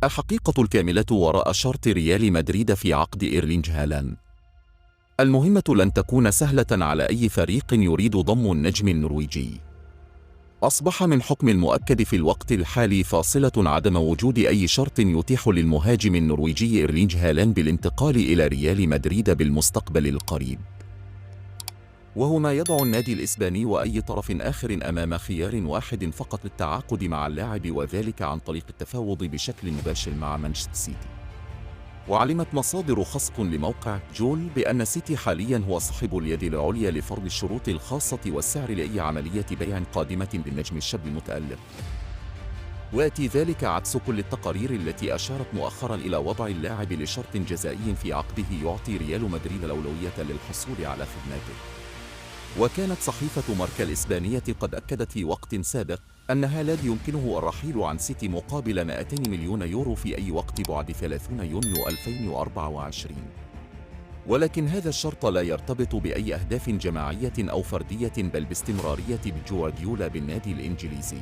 الحقيقة الكاملة وراء شرط ريال مدريد في عقد إيرلينج هالاند. المهمة لن تكون سهلة على أي فريق يريد ضم النجم النرويجي. أصبح من حكم المؤكد في الوقت الحالي فاصلة عدم وجود أي شرط يتيح للمهاجم النرويجي إيرلينج هالاند بالانتقال إلى ريال مدريد بالمستقبل القريب، وهو ما يضع النادي الإسباني وأي طرف آخر أمام خيار واحد فقط للتعاقد مع اللاعب، وذلك عن طريق التفاوض بشكل مباشر مع مانشستر سيتي. وعلمت مصادر خاصة لموقع جول بأن سيتي حالياً هو صاحب اليد العليا لفرض الشروط الخاصة والسعر لأي عملية بيع قادمة للنجم الشاب المتألق. ويأتي ذلك عكس كل التقارير التي أشارت مؤخراً إلى وضع اللاعب لشرط جزائي في عقده يعطي ريال مدريد الأولوية للحصول على خدماته. وكانت صحيفة ماركا الإسبانية قد أكدت في وقت سابق أن هالاند يمكنه الرحيل عن سيتي مقابل 200 مليون يورو في أي وقت بعد 30 يونيو 2024. ولكن هذا الشرط لا يرتبط بأي أهداف جماعية أو فردية، بل باستمرارية جوارديولا بالنادي الإنجليزي.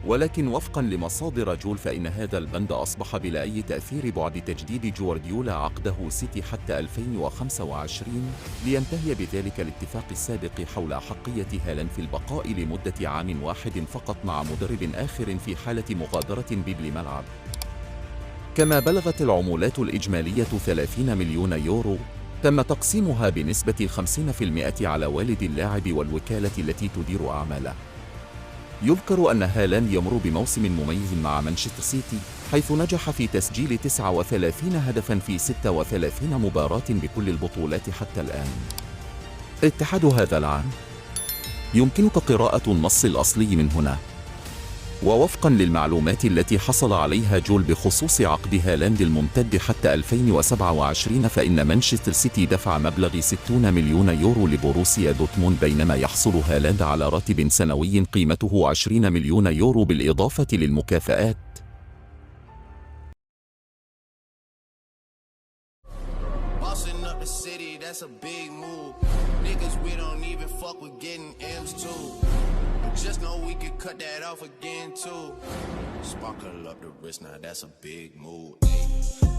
ولكن وفقاً لمصادر جول فإن هذا البند أصبح بلا أي تأثير بعد تجديد جوارديولا عقده سيتي حتى 2025، لينتهي بذلك الاتفاق السابق حول أحقية هالاند في البقاء لمدة عام واحد فقط مع مدرب آخر في حالة مغادرة بيب لملعب. كما بلغت العمولات الإجمالية 30 مليون يورو، تم تقسيمها بنسبة 50% على والد اللاعب والوكالة التي تدير أعماله. يذكر أن هالاند يمر بموسم مميز مع مانشستر سيتي، حيث نجح في تسجيل 39 هدفاً في 36 مباراة بكل البطولات حتى الآن. اتحاد هذا العام. يمكنك قراءة النص الأصلي من هنا. ووفقاً للمعلومات التي حصل عليها جول بخصوص عقد هالاند الممتد حتى 2027، فإن مانشستر سيتي دفع مبلغ 60 مليون يورو لبوروسيا دورتموند، بينما يحصل هالاند على راتب سنوي قيمته 20 مليون يورو بالإضافة للمكافآت. Just know we could cut that off again too. Sparkle up the wrist, now that's a big move.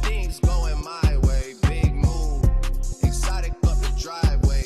Things going my way, big move. Exotic up the driveway.